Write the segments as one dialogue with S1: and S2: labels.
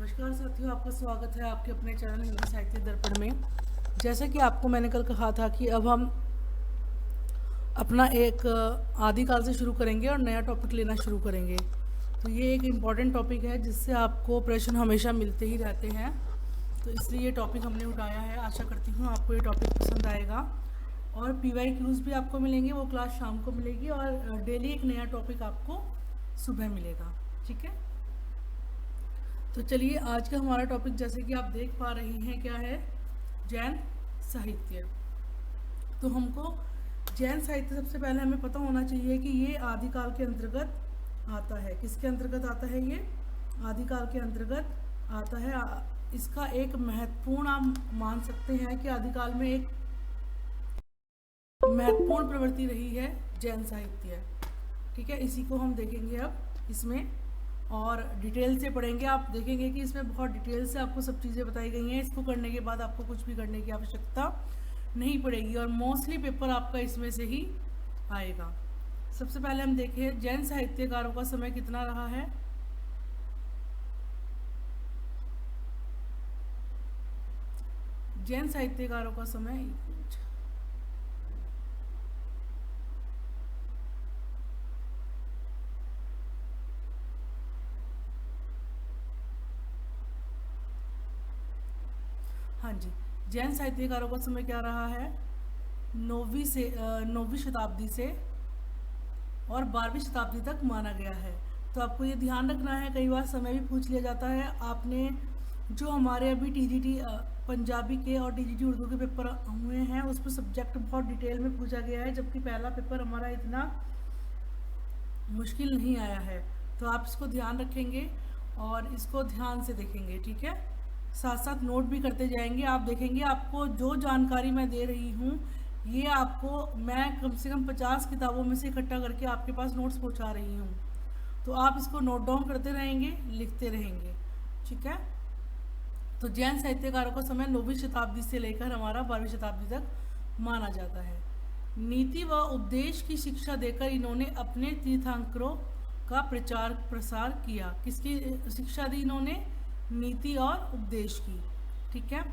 S1: नमस्कार साथियों, आपका स्वागत है आपके अपने चैनल हिंदी साहित्य दर्पण में। जैसा कि आपको मैंने कल कहा था कि अब हम अपना एक आदिकाल से शुरू करेंगे और नया टॉपिक लेना शुरू करेंगे। तो ये एक इम्पॉर्टेंट टॉपिक है जिससे आपको प्रश्न हमेशा मिलते ही रहते हैं, तो इसलिए ये टॉपिक हमने उठाया है। आशा करती हूँ आपको ये टॉपिक पसंद आएगा और PYQs भी आपको मिलेंगे, वो क्लास शाम को मिलेगी और डेली एक नया टॉपिक आपको सुबह मिलेगा। ठीक है, तो चलिए आज का हमारा टॉपिक जैसे कि आप देख पा रही हैं क्या है, जैन साहित्य। तो हमको जैन साहित्य सबसे पहले हमें पता होना चाहिए कि ये आदिकाल के अंतर्गत आता है। किसके अंतर्गत आता है? ये आदिकाल के अंतर्गत आता है। इसका एक महत्वपूर्ण आप मान सकते हैं कि आदिकाल में एक महत्वपूर्ण प्रवृत्ति रही है जैन साहित्य। ठीक है, इसी को हम देखेंगे अब इसमें और डिटेल से पढ़ेंगे। आप देखेंगे कि इसमें बहुत डिटेल से आपको सब चीज़ें बताई गई हैं। इसको करने के बाद आपको कुछ भी करने की आवश्यकता नहीं पड़ेगी और मोस्टली पेपर आपका इसमें से ही आएगा। सबसे पहले हम देखें जैन साहित्यकारों का समय कितना रहा है। जैन साहित्यकारों का समय हाँ जी, जैन साहित्यकारों का समय क्या रहा है? 9वीं शताब्दी से और 12वीं शताब्दी तक माना गया है। तो आपको ये ध्यान रखना है, कई बार समय भी पूछ लिया जाता है। आपने जो हमारे अभी TGT पंजाबी के और TGT उर्दू के पेपर हुए हैं उस पर सब्जेक्ट बहुत डिटेल में पूछा गया है, जबकि पहला पेपर हमारा इतना मुश्किल नहीं आया है। तो आप इसको ध्यान रखेंगे और इसको ध्यान से देखेंगे। ठीक है, साथ साथ नोट भी करते जाएंगे। आप देखेंगे आपको जो जानकारी मैं दे रही हूँ ये आपको मैं कम से कम 50 किताबों में से इकट्ठा करके आपके पास नोट्स पहुँचा रही हूँ। तो आप इसको नोट डाउन करते रहेंगे, लिखते रहेंगे। ठीक है, तो जैन साहित्यकारों का समय 9वीं शताब्दी से लेकर हमारा 12वीं शताब्दी तक माना जाता है। नीति व उपदेश की शिक्षा देकर इन्होंने अपने तीर्थंकरों का प्रचार प्रसार किया। किसकी शिक्षा दी इन्होंने? नीति और उपदेश की। ठीक है,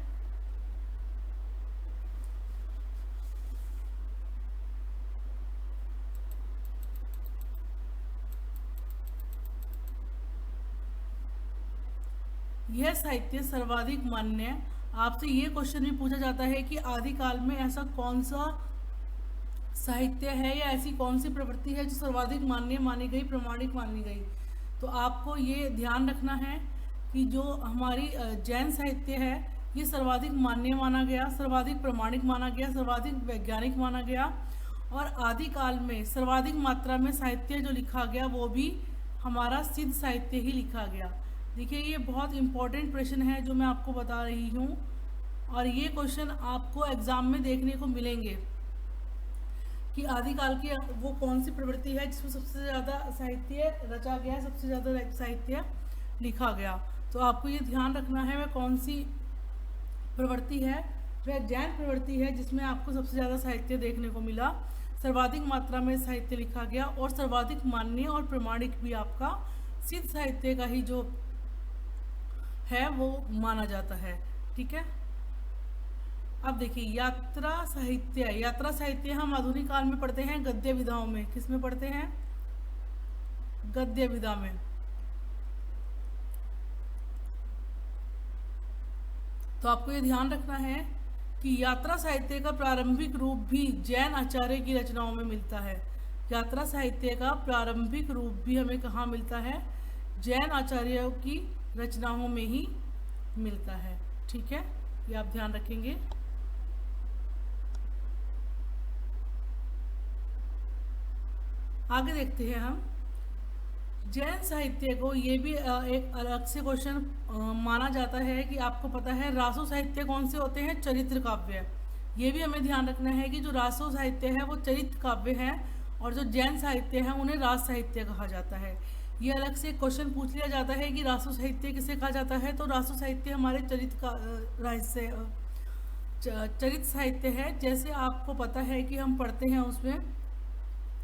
S1: यह साहित्य सर्वाधिक मान्य। आपसे ये क्वेश्चन भी पूछा जाता है कि आदिकाल में ऐसा कौन सा साहित्य है या ऐसी कौन सी प्रवृत्ति है जो सर्वाधिक मान्य मानी गई, प्रमाणिक मानी गई। तो आपको ये ध्यान रखना है कि जो हमारी जैन साहित्य है ये सर्वाधिक मान्य माना गया, सर्वाधिक प्रमाणिक माना गया, सर्वाधिक वैज्ञानिक माना गया और आदिकाल में सर्वाधिक मात्रा में साहित्य जो लिखा गया वो भी हमारा सिद्ध साहित्य ही लिखा गया। देखिए ये बहुत इंपॉर्टेंट प्रश्न है जो मैं आपको बता रही हूँ और ये क्वेश्चन आपको एग्जाम में देखने को मिलेंगे कि आदिकाल की वो कौन सी प्रवृत्ति है जिसमें सबसे ज़्यादा साहित्य रचा गया है, सबसे ज़्यादा साहित्य लिखा गया। तो आपको ये ध्यान रखना है वह कौन सी प्रवृत्ति है। वह जैन प्रवृत्ति है जिसमें आपको सबसे ज़्यादा साहित्य देखने को मिला, सर्वाधिक मात्रा में साहित्य लिखा गया और सर्वाधिक मान्य और प्रमाणिक भी आपका सिद्ध साहित्य का ही जो है वो माना जाता है। ठीक है, अब देखिए यात्रा साहित्य। यात्रा साहित्य हम आधुनिक काल में पढ़ते हैं गद्य विधाओं में। किस में पढ़ते हैं? गद्य विधा में। तो आपको ये ध्यान रखना है कि यात्रा साहित्य का प्रारंभिक रूप भी जैन आचार्य की रचनाओं में मिलता है। यात्रा साहित्य का प्रारंभिक रूप भी हमें कहाँ मिलता है? जैन आचार्यों की रचनाओं में ही मिलता है। ठीक है, ये आप ध्यान रखेंगे। आगे देखते हैं हम जैन साहित्य को। ये भी एक अलग से क्वेश्चन माना जाता है कि आपको पता है रासो साहित्य कौन से होते हैं? चरित्र काव्य। ये भी हमें ध्यान रखना है कि जो रासो साहित्य है वो चरित्र काव्य है और जो जैन साहित्य है उन्हें रास साहित्य कहा जाता है। ये अलग से क्वेश्चन पूछ लिया जाता है कि रासो साहित्य किसे कहा जाता है? तो रासो साहित्य हमारे चरित्र साहित्य है। जैसे आपको पता है कि हम पढ़ते हैं उसमें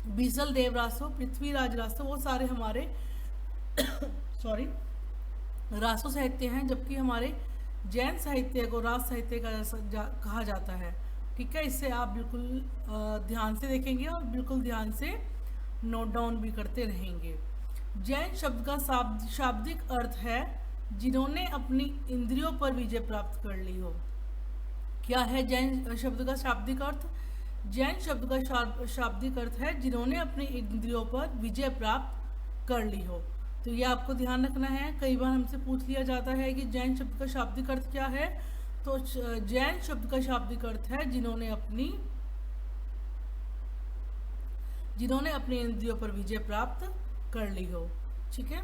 S1: बीसल देव रासो, पृथ्वीराज रासो, वो सारे हमारे सॉरी रासो साहित्य हैं, जबकि हमारे जैन साहित्य को रास साहित्य का कहा जाता है। ठीक है, इससे आप बिल्कुल ध्यान से देखेंगे और बिल्कुल ध्यान से नोट डाउन भी करते रहेंगे। जैन शब्द का शाब्दिक अर्थ है जिन्होंने अपनी इंद्रियों पर विजय प्राप्त कर ली हो। क्या है जैन शब्द का शाब्दिक अर्थ? जैन शब्द का शाब्दिक अर्थ है जिन्होंने अपनी इंद्रियों पर विजय प्राप्त कर ली हो। तो ये आपको ध्यान रखना है। कई बार हमसे पूछ लिया जाता है कि जैन शब्द का शाब्दिक अर्थ क्या है। तो जैन शब्द का शाब्दिक अर्थ है जिन्होंने अपनी इंद्रियों पर विजय प्राप्त कर ली हो। ठीक है,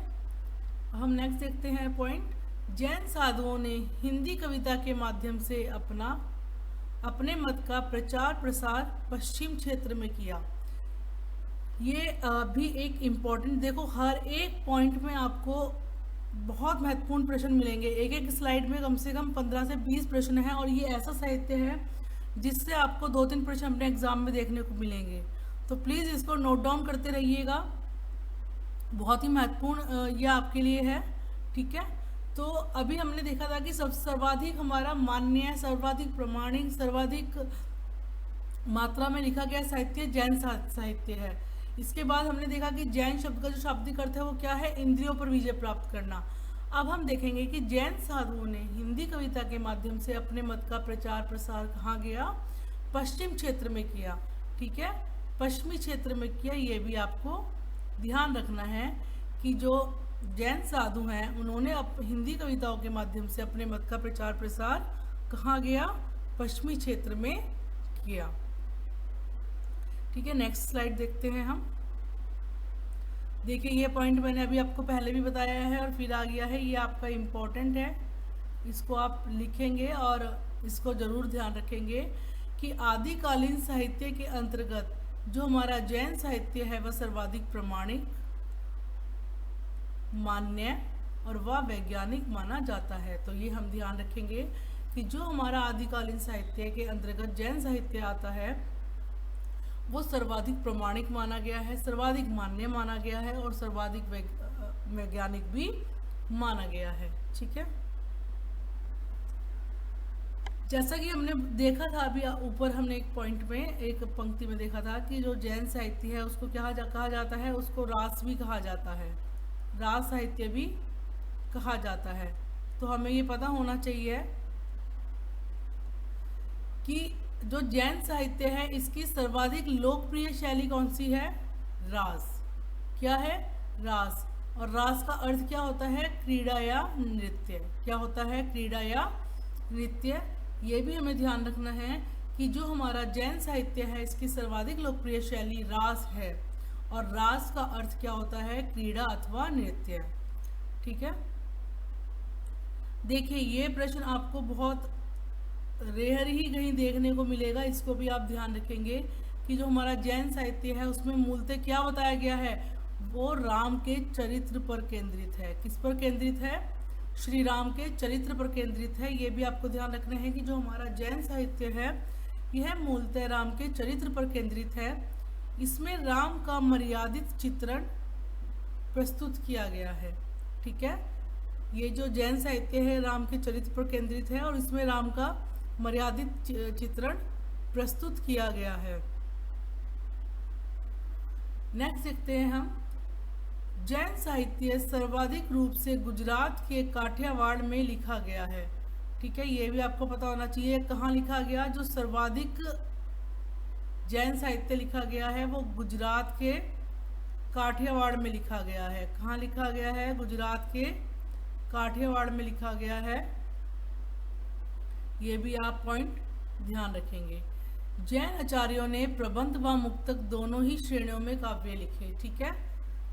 S1: हम नेक्स्ट देखते हैं पॉइंट। जैन साधुओं ने हिंदी कविता के माध्यम से अपने मत का प्रचार प्रसार पश्चिम क्षेत्र में किया। ये भी एक इम्पॉर्टेंट, देखो हर एक पॉइंट में आपको बहुत महत्वपूर्ण प्रश्न मिलेंगे। एक एक स्लाइड में कम से कम 15 से 20 प्रश्न हैं और ये ऐसा साहित्य है जिससे आपको 2-3 प्रश्न अपने एग्जाम में देखने को मिलेंगे। तो प्लीज़ इसको नोट डाउन करते रहिएगा, बहुत ही महत्वपूर्ण ये आपके लिए है। ठीक है, तो अभी हमने देखा था कि सर्वाधिक हमारा मान्य, सर्वाधिक प्रमाणिक, सर्वाधिक मात्रा में लिखा गया साहित्य जैन साहित्य है। इसके बाद हमने देखा कि जैन शब्द का जो शाब्दिक अर्थ है वो क्या है? इंद्रियों पर विजय प्राप्त करना। अब हम देखेंगे कि जैन साधुओं ने हिंदी कविता के माध्यम से अपने मत का प्रचार प्रसार कहाँ गया? पश्चिम क्षेत्र में किया। ठीक है, पश्चिमी क्षेत्र में किया। ये भी आपको ध्यान रखना है कि जो जैन साधु हैं उन्होंने हिंदी कविताओं के माध्यम से अपने मत का प्रचार प्रसार कहाँ गया? पश्चिमी क्षेत्र में किया। ठीक है, नेक्स्ट स्लाइड देखते हैं हम। देखिए ये पॉइंट मैंने अभी आपको पहले भी बताया है और फिर आ गया है, ये आपका इम्पोर्टेंट है, इसको आप लिखेंगे और इसको ज़रूर ध्यान रखेंगे कि आदिकालीन साहित्य के अंतर्गत जो हमारा जैन साहित्य है वह सर्वाधिक प्रमाणिक, मान्य और वह वैज्ञानिक माना जाता है। तो ये हम ध्यान रखेंगे कि जो हमारा आदिकालीन साहित्य के अंतर्गत जैन साहित्य आता है वो सर्वाधिक प्रमाणिक माना गया है, सर्वाधिक मान्य माना गया है और सर्वाधिक वैज्ञानिक भी माना गया है। ठीक है, जैसा कि हमने देखा था अभी ऊपर, हमने एक पॉइंट में एक पंक्ति में देखा था कि जो जैन साहित्य है उसको कहा जाता है, उसको रास भी कहा जाता है, रास साहित्य भी कहा जाता है। तो हमें ये पता होना चाहिए कि जो जैन साहित्य है इसकी सर्वाधिक लोकप्रिय शैली कौन सी है? रास। क्या है? रास। और रास का अर्थ क्या होता है? क्रीड़ा या नृत्य। क्या होता है? क्रीड़ा या नृत्य। ये भी हमें ध्यान रखना है कि जो हमारा जैन साहित्य है इसकी सर्वाधिक लोकप्रिय शैली रास है और रास का अर्थ क्या होता है? क्रीड़ा अथवा नृत्य। ठीक है, देखिए ये प्रश्न आपको बहुत रेयर ही कहीं देखने को मिलेगा, इसको भी आप ध्यान रखेंगे कि जो हमारा जैन साहित्य है उसमें मूलतः क्या बताया गया है? वो राम के चरित्र पर केंद्रित है। किस पर केंद्रित है? श्री राम के चरित्र पर केंद्रित है। ये भी आपको ध्यान रखना है कि जो हमारा जैन साहित्य है यह मूलतः राम के चरित्र पर केंद्रित है। इसमें राम का मर्यादित चित्रण प्रस्तुत किया गया है। ठीक है, ये जो जैन साहित्य है राम के चरित्र पर केंद्रित है और इसमें राम का मर्यादित चित्रण प्रस्तुत किया गया है। नेक्स्ट देखते हैं हम। जैन साहित्य सर्वाधिक रूप से गुजरात के काठियावाड़ में लिखा गया है। ठीक है, ये भी आपको पता होना चाहिए कहाँ लिखा गया। जो सर्वाधिक जैन साहित्य लिखा गया है वो गुजरात के काठियावाड़ में लिखा गया है। कहाँ लिखा गया है? गुजरात के काठियावाड़ में लिखा गया है। ये भी आप पॉइंट ध्यान रखेंगे। जैन आचार्यों ने प्रबंध व मुक्तक दोनों ही श्रेणियों में काव्य लिखे। ठीक है,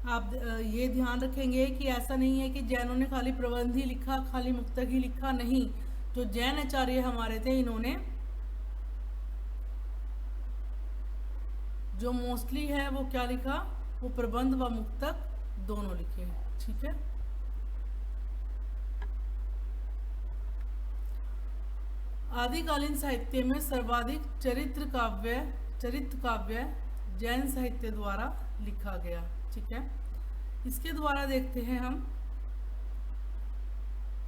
S1: आप ये ध्यान रखेंगे कि ऐसा नहीं है कि जैनों ने खाली प्रबंध ही लिखा, खाली मुक्तक ही लिखा, नहीं। जो जैन आचार्य हमारे थे इन्होंने जो मोस्टली है वो क्या लिखा? वो प्रबंध व मुक्तक दोनों लिखे। ठीक है, आदिकालीन साहित्य में सर्वाधिक चरित्र काव्य जैन साहित्य द्वारा लिखा गया। ठीक है, इसके द्वारा देखते हैं हम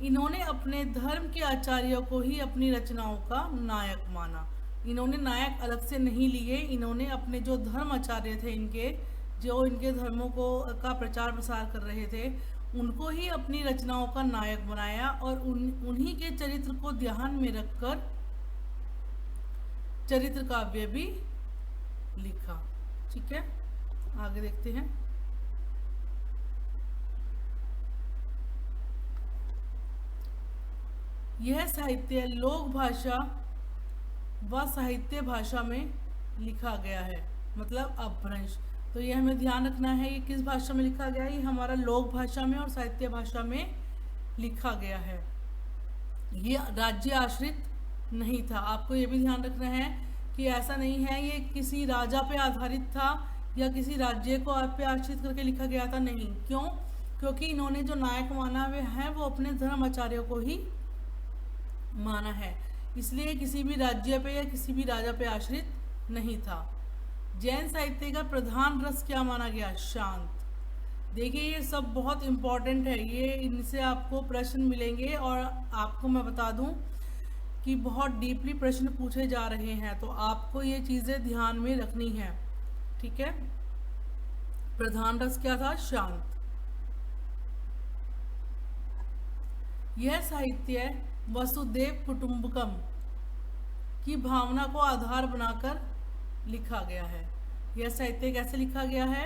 S1: इन्होंने अपने धर्म के आचार्यों को ही अपनी रचनाओं का नायक माना। इन्होंने नायक अलग से नहीं लिए, इन्होंने अपने जो धर्म आचार्य थे इनके, जो इनके धर्मों को का प्रचार प्रसार कर रहे थे, उनको ही अपनी रचनाओं का नायक बनाया और उन्हीं के चरित्र को ध्यान में रखकर चरित्र काव्य भी लिखा। ठीक है, आगे देखते हैं। यह साहित्य लोक भाषा व साहित्य भाषा में लिखा गया है, मतलब अपभ्रंश। तो ये हमें ध्यान रखना है, ये किस भाषा में लिखा गया है, ये हमारा लोक भाषा में और साहित्य भाषा में लिखा गया है। ये राज्य आश्रित नहीं था। आपको ये भी ध्यान रखना है कि ऐसा नहीं है ये किसी राजा पे आधारित था या किसी राज्य को आप पे आश्रित करके लिखा गया था, नहीं। क्यों? क्योंकि इन्होंने जो नायक माना हुए है वो अपने धर्म आचार्यों को ही माना है, इसलिए किसी भी राज्य पे या किसी भी राजा पे आश्रित नहीं था। जैन साहित्य का प्रधान रस क्या माना गया? शांत। देखिए ये सब बहुत इम्पोर्टेंट है, ये इनसे आपको प्रश्न मिलेंगे और आपको मैं बता दूं कि बहुत डीपली प्रश्न पूछे जा रहे हैं, तो आपको ये चीज़ें ध्यान में रखनी है। ठीक है, प्रधान रस क्या था? शांत। यह साहित्य वसुदेव कुटुंबकम की भावना को आधार बनाकर लिखा गया है। यह साहित्य कैसे लिखा गया है?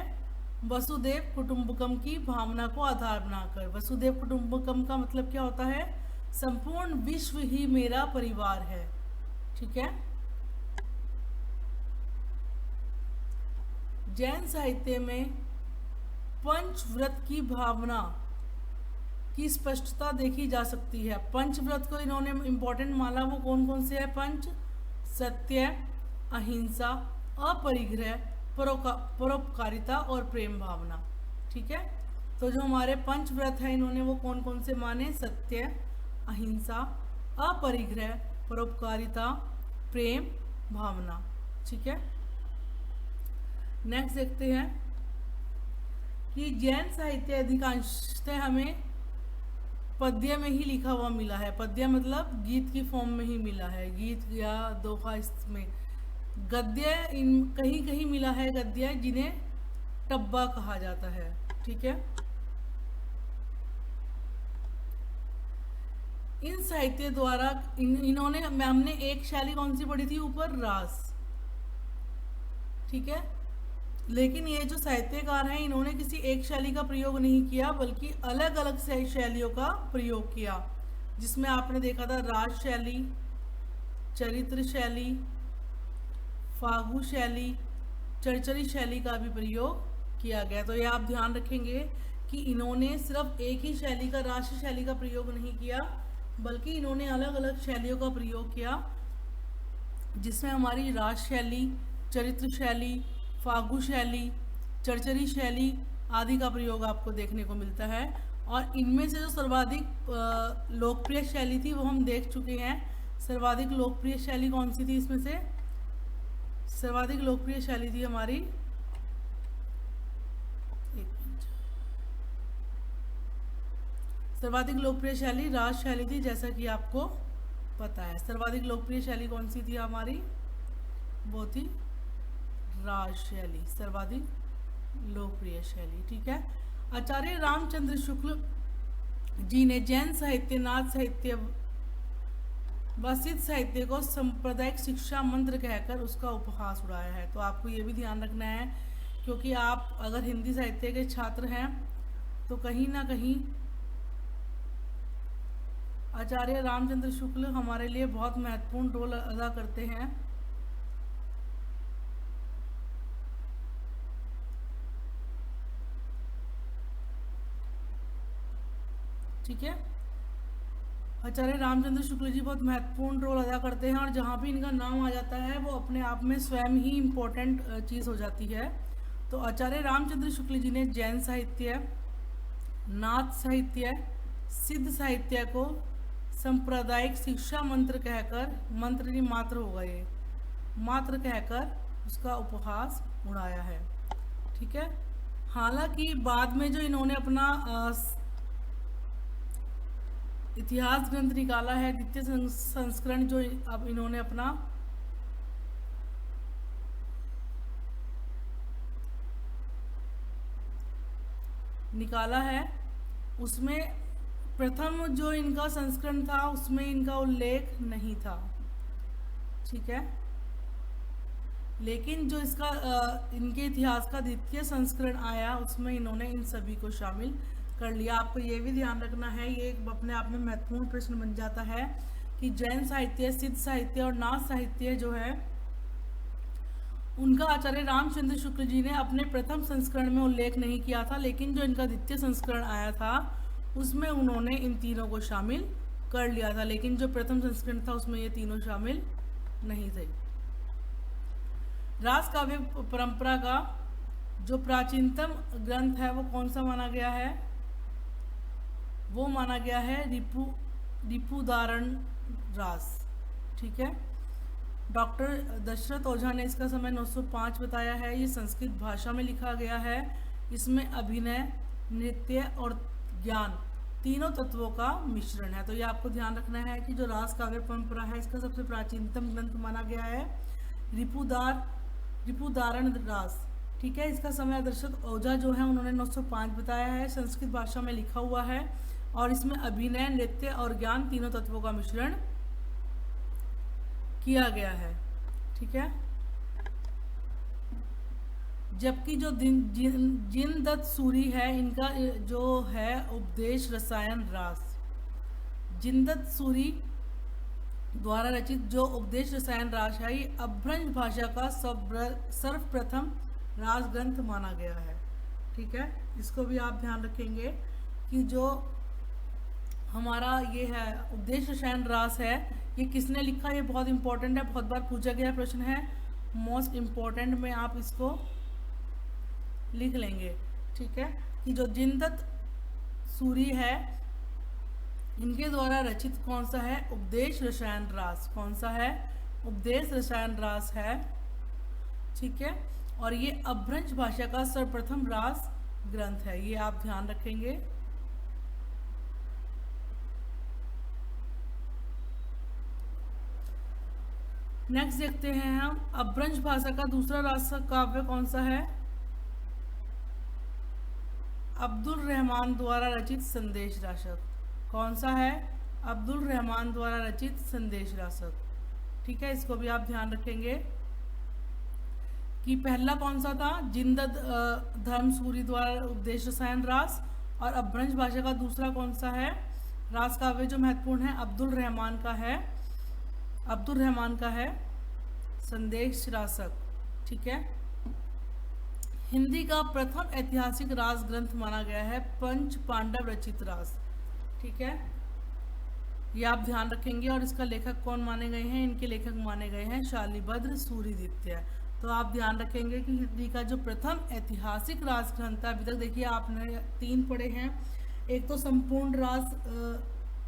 S1: वसुदेव कुटुंबकम की भावना को आधार बनाकर। वसुदेव कुटुंबकम का मतलब क्या होता है? संपूर्ण विश्व ही मेरा परिवार है। ठीक है, जैन साहित्य में पंचव्रत की भावना की स्पष्टता देखी जा सकती है। पंचव्रत को इन्होंने इंपॉर्टेंट माना, वो कौन कौन से है? पंच, सत्य, अहिंसा, अपरिग्रह, परोपकारिता और प्रेम भावना। ठीक है, तो जो हमारे पंचव्रत है इन्होंने वो कौन कौन से माने? सत्य, अहिंसा, अपरिग्रह, परोपकारिता, प्रेम भावना। ठीक है, नेक्स्ट देखते हैं कि जैन साहित्य अधिकांशतः हमें पद्य में ही लिखा हुआ मिला है। पद्य मतलब गीत की फॉर्म में ही मिला है, गीत या दोहा इसमें। गद्य इन कहीं कहीं मिला है, गद्य जिन्हें टब्बा कहा जाता है। ठीक है, इन साहित्य द्वारा इन्होंने हमने एक शैली कौन सी पढ़ी थी ऊपर? रास। ठीक है, लेकिन ये जो साहित्यकार हैं इन्होंने किसी एक शैली का प्रयोग नहीं किया, बल्कि अलग अलग शैलियों का प्रयोग किया, जिसमें आपने देखा था रास शैली, चरित्र शैली, फागु शैली, चरचरी शैली का भी प्रयोग किया गया। तो ये आप ध्यान रखेंगे कि इन्होंने सिर्फ एक ही शैली का, रास शैली का प्रयोग नहीं किया, बल्कि इन्होंने अलग अलग शैलियों का प्रयोग किया, जिसमें हमारी रास शैली, चरित्र शैली, फागु शैली, चरचरी शैली आदि का प्रयोग आपको देखने को मिलता है। और इनमें से जो सर्वाधिक लोकप्रिय शैली थी वो हम देख चुके हैं। सर्वाधिक लोकप्रिय शैली कौन सी थी? इसमें से सर्वाधिक लोकप्रिय शैली थी हमारी, सर्वाधिक लोकप्रिय शैली रास शैली थी, जैसा कि आपको पता है। सर्वाधिक लोकप्रिय शैली कौन सी थी हमारी? वो थी रास शैली, सर्वाधिक लोकप्रिय शैली। ठीक है, आचार्य रामचंद्र शुक्ल जी ने जैन साहित्य, नाथ साहित्य व सिद्ध साहित्य को सांप्रदायिक शिक्षा मंत्र कहकर उसका उपहास उड़ाया है। तो आपको ये भी ध्यान रखना है, क्योंकि आप अगर हिंदी साहित्य के छात्र हैं तो कहीं ना कहीं आचार्य रामचंद्र शुक्ल हमारे लिए बहुत महत्वपूर्ण रोल अदा करते हैं। ठीक है, आचार्य रामचंद्र शुक्ल जी बहुत महत्वपूर्ण रोल अदा करते हैं, और जहाँ भी इनका नाम आ जाता है वो अपने आप में स्वयं ही इम्पोर्टेंट चीज़ हो जाती है। तो आचार्य रामचंद्र शुक्ल जी ने जैन साहित्य, नाथ साहित्य, सिद्ध साहित्य को सांप्रदायिक शिक्षा मंत्र कहकर, मंत्र नहीं मात्र होगा ये, मात्र कहकर उसका उपहास उड़ाया है। ठीक है, हालांकि बाद में जो इन्होंने अपना इतिहास ग्रंथ निकाला है द्वितीय संस्करण जो अब इन्होंने अपना निकाला है, उसमें प्रथम जो इनका संस्करण था उसमें इनका उल्लेख नहीं था, ठीक है। लेकिन जो इसका इनके इतिहास का द्वितीय संस्करण आया उसमें इन्होंने इन सभी को शामिल कर लिया। आपको ये भी ध्यान रखना है, ये अपने आप में महत्वपूर्ण प्रश्न बन जाता है कि जैन साहित्य, सिद्ध साहित्य और नाथ साहित्य जो है उनका आचार्य रामचंद्र शुक्ल जी ने अपने प्रथम संस्करण में उल्लेख नहीं किया था, लेकिन जो इनका द्वितीय संस्करण आया था उसमें उन्होंने इन तीनों को शामिल कर लिया था, लेकिन जो प्रथम संस्करण था उसमें ये तीनों शामिल नहीं थे। रास काव्य परंपरा का जो प्राचीनतम ग्रंथ है वो कौन सा माना गया है? वो माना गया है रिपुदारण रास, ठीक है। डॉक्टर दशरथ ओझा ने इसका समय 905 बताया है। ये संस्कृत भाषा में लिखा गया है। इसमें अभिनय, नृत्य और ज्ञान तीनों तत्वों का मिश्रण है। तो ये आपको ध्यान रखना है कि जो रास काव्य परंपरा है इसका सबसे प्राचीनतम ग्रंथ माना गया है रिपुदारण रास, ठीक है। इसका समय दशरथ ओझा जो है उन्होंने 905 बताया है, संस्कृत भाषा में लिखा हुआ है और इसमें अभिनय, नृत्य और ज्ञान तीनों तत्वों का मिश्रण किया गया है, ठीक है। जबकि जो जिनदत्त सूरी है इनका जो है उपदेश रसायन रास, जिनदत्त सूरी द्वारा रचित जो उपदेश रसायन रास है ये अभ्रंश भाषा का सर्वप्रथम रास ग्रंथ माना गया है, ठीक है। इसको भी आप ध्यान रखेंगे कि जो हमारा ये है उपदेश रसायन रास है ये किसने लिखा, ये बहुत इंपॉर्टेंट है, बहुत बार पूछा गया प्रश्न है, मोस्ट इम्पोर्टेंट में आप इसको लिख लेंगे, ठीक है। कि जो जिनदत्त सूरी है इनके द्वारा रचित कौन सा है? उपदेश रसायन रास। कौन सा है? उपदेश रसायन रास है, ठीक है। और ये अभ्रंश भाषा का सर्वप्रथम रास ग्रंथ है, ये आप ध्यान रखेंगे। नेक्स्ट देखते हैं हम अभ्रंश भाषा का दूसरा रास काव्य कौन सा है? अब्दुल रहमान द्वारा रचित संदेश रासक। कौन सा है? अब्दुल रहमान द्वारा रचित संदेश रासक, ठीक है। इसको भी आप ध्यान रखेंगे कि पहला कौन सा था? जिनदत्त धर्मसूरी द्वारा उपदेश रसायन रास, और अभ्रंश भाषा का दूसरा कौन सा है रास काव्य जो महत्वपूर्ण है? अब्दुल रहमान का है, अब्दुल रहमान का है संदेश रासक, ठीक है। हिंदी का प्रथम ऐतिहासिक रास ग्रंथ माना गया है पंच पांडव रचित रास, ठीक है। ये आप ध्यान रखेंगे। और इसका लेखक कौन माने गए हैं? इनके लेखक माने गए हैं शालिभद्र सूरिदित्य। तो आप ध्यान रखेंगे कि हिंदी का जो प्रथम ऐतिहासिक रास ग्रंथ था, अभी तक देखिए आपने 3 पढ़े हैं। एक तो संपूर्ण रास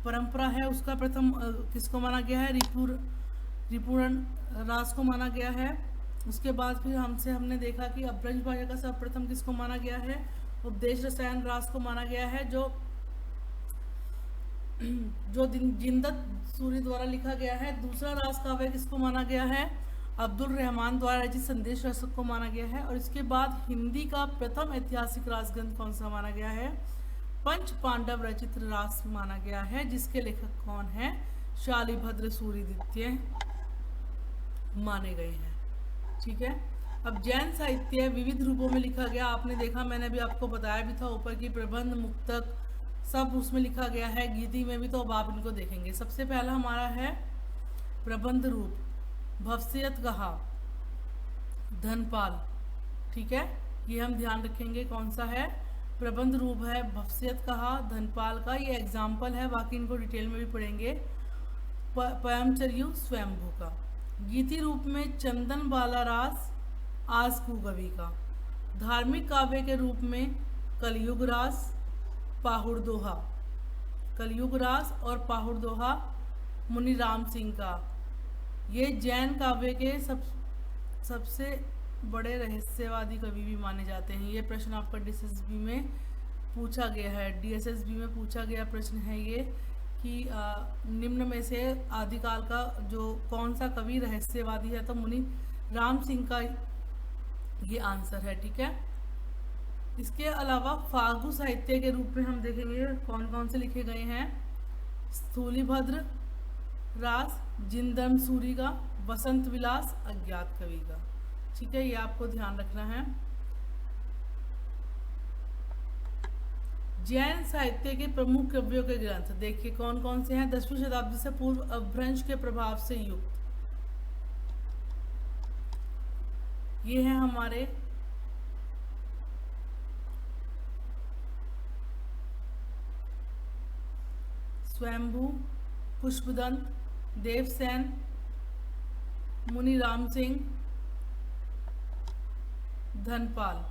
S1: परंपरा है, उसका प्रथम किसको माना गया है? रिपुरण रास को माना गया है। उसके बाद फिर हमने देखा कि अभ्रंश भाषा का सर्वप्रथम किसको माना गया है? उपदेश रसायन रास को माना गया है, जो जिनदत्त सूरी द्वारा लिखा गया है। दूसरा रास काव्य किसको माना गया है? अब्दुल रहमान द्वारा रचित संदेश रासक को माना गया है। और इसके बाद हिंदी का प्रथम ऐतिहासिक रास ग्रंथ कौन सा माना गया है? पंच पांडव रचित रास माना गया है, जिसके लेखक कौन है? शालिभद्र सूरिदित्य माने गए हैं, ठीक है। अब जैन साहित्य विविध रूपों में लिखा गया, आपने देखा, मैंने अभी आपको बताया भी था ऊपर की प्रबंध, मुक्तक सब उसमें लिखा गया है, गीति में भी। तो अब आप इनको देखेंगे। सबसे पहला हमारा है प्रबंध रूप, भवसियत कहा, धनपाल, ठीक है। ये हम ध्यान रखेंगे कौन सा है? प्रबंध रूप है भवसियत कहा, धनपाल का। ये एग्जाम्पल है, बाकी इनको डिटेल में भी पढ़ेंगे। पयमचर्यु स्वयंभू का। गीति रूप में चंदन बाला रास, आसकू कवि का। धार्मिक काव्य के रूप में कलयुग रास, पाहुड़ दोहा, कलयुग रास और पाहुड़ दोहा मुनि राम सिंह का। ये जैन काव्य के सबसे बड़े रहस्यवादी कवि भी माने जाते हैं। ये प्रश्न आपका डीएसएसबी में पूछा गया है, डीएसएसबी में पूछा गया प्रश्न है ये कि निम्न में से आदिकाल का जो कौन सा कवि रहस्यवादी है, तो मुनि राम सिंह का ये आंसर है। ठीक है। इसके अलावा फागु साहित्य के रूप में हम देखेंगे कौन कौन से लिखे गए हैं। स्थूलीभद्र रास, जिनधर्म सूरी का, वसंत विलास, अज्ञात कवि का। ठीक है, ये आपको ध्यान रखना है। जैन साहित्य के प्रमुख कवियों के ग्रंथ देखिए कौन कौन से हैं। 10वीं शताब्दी से पूर्व अपभ्रंश के प्रभाव से युक्त ये हैं हमारे स्वयंभू, पुष्पदंत, देवसेन, मुनि राम सिंह, धनपाल।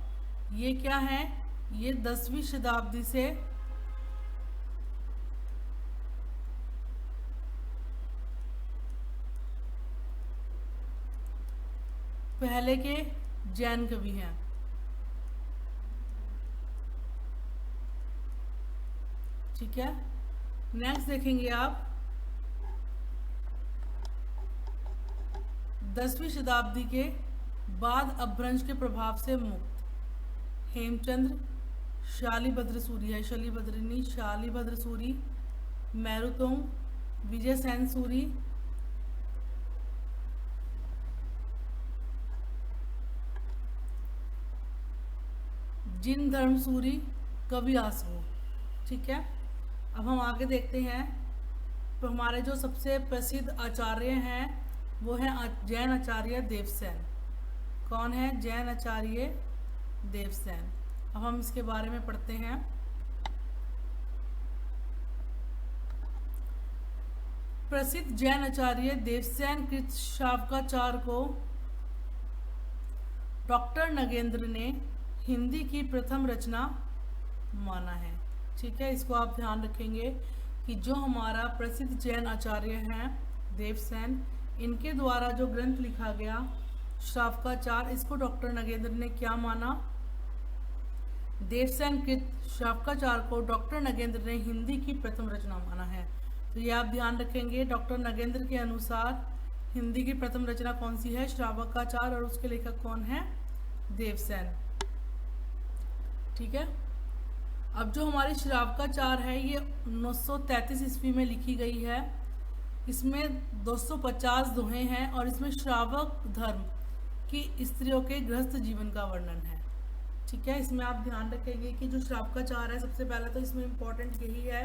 S1: ये क्या है? ये 10वीं शताब्दी से पहले के जैन कवि हैं। ठीक है। नेक्स्ट देखेंगे आप 10वीं शताब्दी के बाद अपभ्रंश के प्रभाव से मुक्त हेमचंद्र, शालीभद्र सूरी है, शलीभद्रिनी, शालीभद्र सूरी, मैरुतोंग, विजय सेन सूरी, जिन धर्म सूरी, कवि आसवो। ठीक है। अब हम आगे देखते हैं। तो हमारे जो सबसे प्रसिद्ध आचार्य हैं वो हैं जैन आचार्य देवसेन। कौन है? जैन आचार्य देवसेन। अब हम इसके बारे में पढ़ते हैं। प्रसिद्ध जैन आचार्य देवसेन कृत शावकाचार्य को डॉक्टर नगेंद्र ने हिंदी की प्रथम रचना माना है। ठीक है, इसको आप ध्यान रखेंगे कि जो हमारा प्रसिद्ध जैन आचार्य हैं देवसेन, इनके द्वारा जो ग्रंथ लिखा गया शावकाचार, इसको डॉक्टर नगेंद्र ने क्या माना? देवसेन कृत शावकाचार को डॉक्टर नगेंद्र ने हिंदी की प्रथम रचना माना है। तो ये आप ध्यान रखेंगे। डॉक्टर नगेंद्र के अनुसार हिंदी की प्रथम रचना कौन सी है? शावकाचार, और उसके लेखक कौन है? देवसेन। ठीक है। अब जो हमारी श्रावकाचार है ये 933 ईस्वी में लिखी गई है। इसमें 250 दोहे हैं और इसमें श्रावक धर्म की स्त्रियों के गृहस्थ जीवन का वर्णन है। ठीक है, इसमें आप ध्यान रखेंगे कि जो श्रावकाचार है, सबसे पहले तो इसमें इम्पोर्टेंट यही है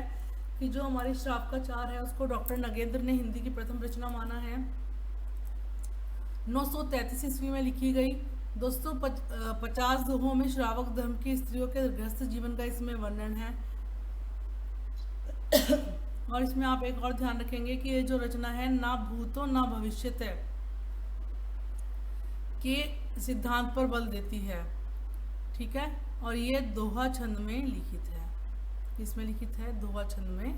S1: कि जो हमारी श्रावकाचार है उसको डॉक्टर नगेंद्र ने हिंदी की प्रथम रचना माना है। 933 ईस्वी में लिखी गई। 250 दोहों में श्रावक धर्म की स्त्रियों के गृहस्थ जीवन का इसमें वर्णन है। और इसमें आप एक और ध्यान रखेंगे कि ये जो रचना है ना भूतो ना भविष्यत के सिद्धांत पर बल देती है। ठीक है, और ये दोहा छंद में लिखित है। इसमें लिखित है, दोहा छंद में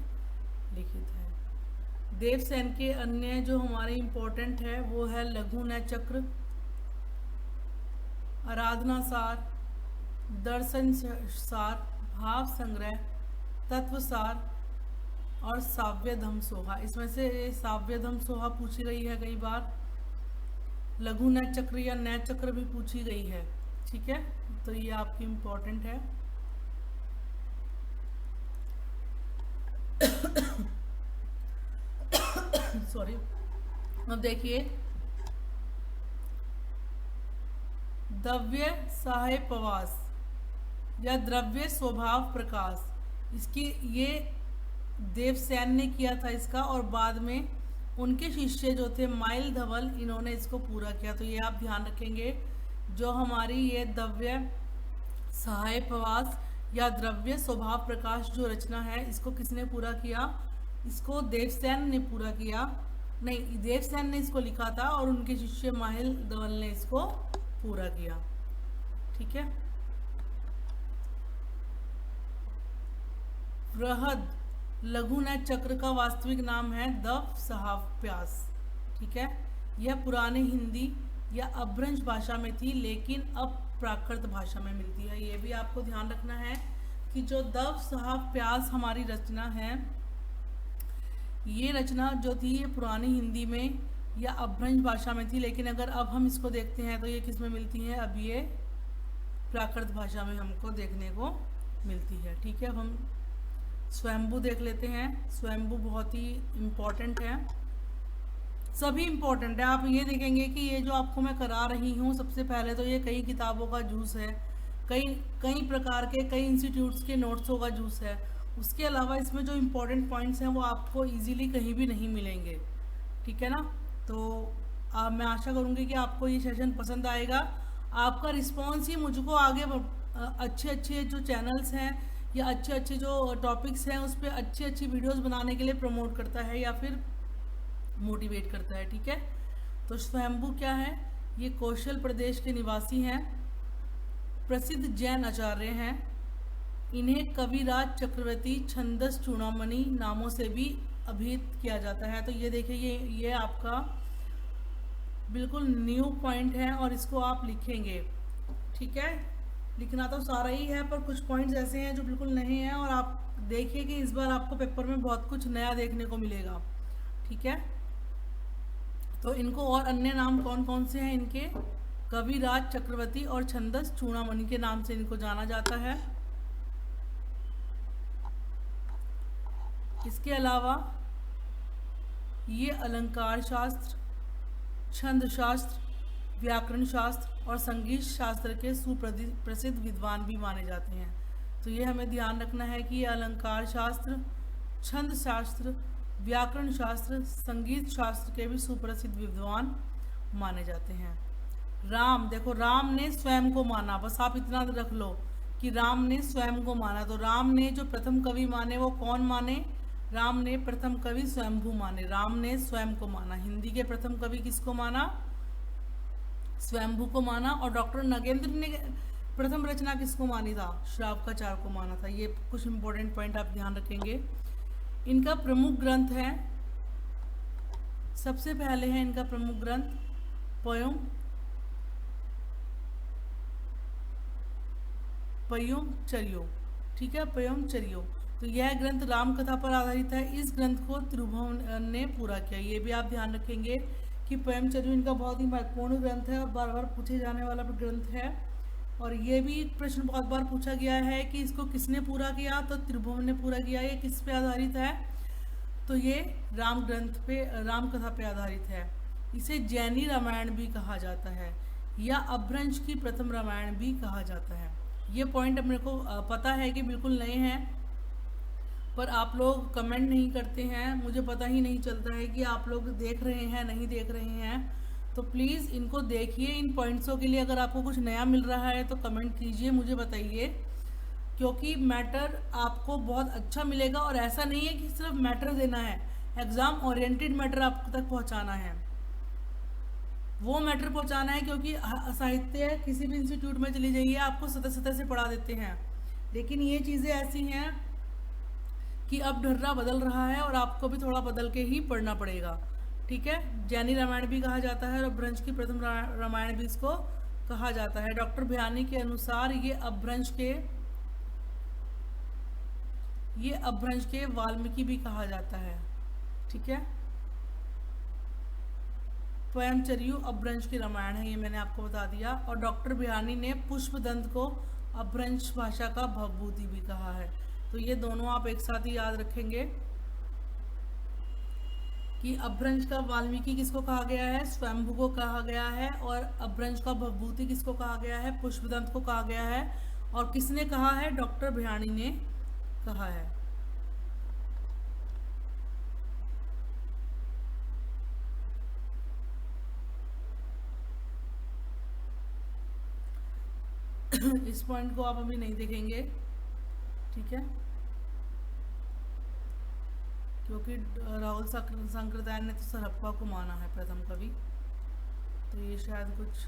S1: लिखित है। देवसेन के अन्य जो हमारे इम्पोर्टेंट है वो है लघु नय चक्र, आराधना सार, दर्शन सार, भाव संग्रह, तत्व सार और साव्यधम सोहा। इसमें से साव्यधम सोहा पूछी गई है कई बार। लघु नय चक्र या नय चक्र भी पूछी गई है। ठीक है, तो ये आपकी इम्पोर्टेंट है। सॉरी। अब देखिए द्रव्य सहाय प्रवास या द्रव्य स्वभाव प्रकाश, इसकी ये देवसेन ने किया था इसका, और बाद में उनके शिष्य जो थे माइल धवल, इन्होंने इसको पूरा किया। तो ये आप ध्यान रखेंगे, जो हमारी ये द्रव्य सहाय प्रवास या द्रव्य स्वभाव प्रकाश जो रचना है, इसको किसने पूरा किया? इसको देवसेन ने पूरा किया। नहीं, देवसेन ने इसको लिखा था और उनके शिष्य माइल धवल ने इसको पूरा किया। ठीक है। बृहद लघु नय चक्र का वास्तविक नाम है दव सहाव्यास। ठीक है, यह पुराने हिंदी या अपभ्रंश भाषा में थी, लेकिन अब प्राकृत भाषा में मिलती है। ये भी आपको ध्यान रखना है कि जो दव सहाव्यास हमारी रचना है, ये रचना जो थी ये पुरानी हिंदी में या अपभ्रंश भाषा में थी, लेकिन अगर अब हम इसको देखते हैं तो ये किस में मिलती है, अब ये प्राकृत भाषा में हमको देखने को मिलती है। ठीक है, अब हम स्वयंभू देख लेते हैं। स्वयंभू बहुत ही इम्पोर्टेंट है, सभी इम्पोर्टेंट है। आप ये देखेंगे कि ये जो आपको मैं करा रही हूँ, सबसे पहले तो ये कई किताबों का जूस है, कई कई प्रकार के कई इंस्टीट्यूट्स के नोट्सों का जूस है। उसके अलावा इसमें जो इम्पोर्टेंट पॉइंट्स हैं वो आपको इजीली कहीं भी नहीं मिलेंगे। ठीक है ना, तो मैं आशा करूँगी कि आपको ये सेशन पसंद आएगा। आपका रिस्पॉन्स ही मुझको आगे अच्छे अच्छे जो चैनल्स हैं या अच्छे अच्छे जो टॉपिक्स हैं उस पर अच्छी अच्छी वीडियोज़ बनाने के लिए प्रमोट करता है या फिर मोटिवेट करता है। ठीक है, तो स्वयंभू क्या है, ये कौशल प्रदेश के निवासी हैं, प्रसिद्ध जैन आचार्य हैं। इन्हें कविराज चक्रवर्ती छंदस चूड़ामणि नामों से भी अभिहित किया जाता है। तो ये देखिए, ये आपका बिल्कुल न्यू पॉइंट है और इसको आप लिखेंगे। ठीक है, लिखना तो सारा ही है पर कुछ पॉइंट्स ऐसे हैं जो बिल्कुल नहीं हैं, और आप देखिए कि इस बार आपको पेपर में बहुत कुछ नया देखने को मिलेगा। ठीक है, तो इनको और अन्य नाम कौन कौन से हैं इनके, कविराज चक्रवर्ती और छंदस चूड़ामणि के नाम से इनको जाना जाता है। इसके अलावा ये अलंकार शास्त्र, छंद शास्त्र, व्याकरण शास्त्र और संगीत शास्त्र के सुप्रसिद्ध विद्वान भी माने जाते हैं। तो ये हमें ध्यान रखना है कि ये अलंकार शास्त्र, छंद शास्त्र, व्याकरण शास्त्र, संगीत शास्त्र के भी सुप्रसिद्ध विद्वान माने जाते हैं। राम, देखो राम ने स्वयं को माना, बस आप इतना रख लो कि राम ने स्वयं को माना। तो राम ने जो प्रथम कवि माने वो कौन माने, राम ने प्रथम कवि स्वयंभू माने। राम ने स्वयं को माना, हिंदी के प्रथम कवि किसको माना, स्वयंभू को माना। और डॉक्टर नगेंद्र ने प्रथम रचना किसको मानी था, श्रावकाचार्य को माना था। ये कुछ इंपॉर्टेंट पॉइंट आप ध्यान रखेंगे। इनका प्रमुख ग्रंथ है, सबसे पहले है इनका प्रमुख ग्रंथ पय्यमचर्यो। ठीक है, पय्यमचर्यो। तो यह ग्रंथ राम कथा पर आधारित है। इस ग्रंथ को त्रिभुवन ने पूरा किया। ये भी आप ध्यान रखेंगे कि पय्यमचर्यो इनका बहुत ही महत्वपूर्ण ग्रंथ है और बार बार पूछे जाने वाला ग्रंथ है। और ये भी प्रश्न बहुत बार पूछा गया है कि इसको किसने पूरा किया, तो त्रिभुवन ने पूरा किया। ये किस पे आधारित है, तो ये राम ग्रंथ पे, राम कथा पे आधारित है। इसे जैनी रामायण भी कहा जाता है या अपभ्रंश की प्रथम रामायण भी कहा जाता है। ये पॉइंट मेरे को पता है कि बिल्कुल नए हैं, पर आप लोग कमेंट नहीं करते हैं, मुझे पता ही नहीं चलता है कि आप लोग देख रहे हैं नहीं देख रहे हैं। तो प्लीज़ इनको देखिए, इन पॉइंट्सों के लिए अगर आपको कुछ नया मिल रहा है तो कमेंट कीजिए, मुझे बताइए, क्योंकि मैटर आपको बहुत अच्छा मिलेगा। और ऐसा नहीं है कि सिर्फ मैटर देना है, एग्ज़ाम ओरिएंटेड मैटर आप तक पहुंचाना है, वो मैटर पहुंचाना है। क्योंकि साहित्य किसी भी इंस्टीट्यूट में चली जाइए आपको सतह सतह से पढ़ा देते हैं, लेकिन ये चीज़ें ऐसी हैं कि अब ढर्रा बदल रहा है और आपको भी थोड़ा बदल के ही पढ़ना पड़ेगा। ठीक है, जैनी रामायण भी कहा जाता है और अपभ्रंश की प्रथम रामायण भी इसको कहा जाता है। डॉक्टर भयानी के अनुसार ये अपभ्रंश के वाल्मीकि भी कहा जाता है। ठीक है, पय्यमचर्यो अपभ्रंश की रामायण है, ये मैंने आपको बता दिया। और डॉक्टर भयानी ने पुष्पदंत को अपभ्रंश भाषा का भवभूति भी कहा है। तो ये दोनों आप एक साथ ही याद रखेंगे कि अपभ्रंश का वाल्मीकि किसको कहा गया है, स्वयंभू को कहा गया है। और अपभ्रंश का भवभूति किसको कहा गया है, पुष्पदंत को कहा गया है। और किसने कहा है, डॉक्टर भयानी ने कहा है। इस पॉइंट को आप अभी नहीं देखेंगे, ठीक है, क्योंकि राहुल सांकृत्यायन ने तो सरहप्पा को माना है प्रथम कवि, तो ये शायद कुछ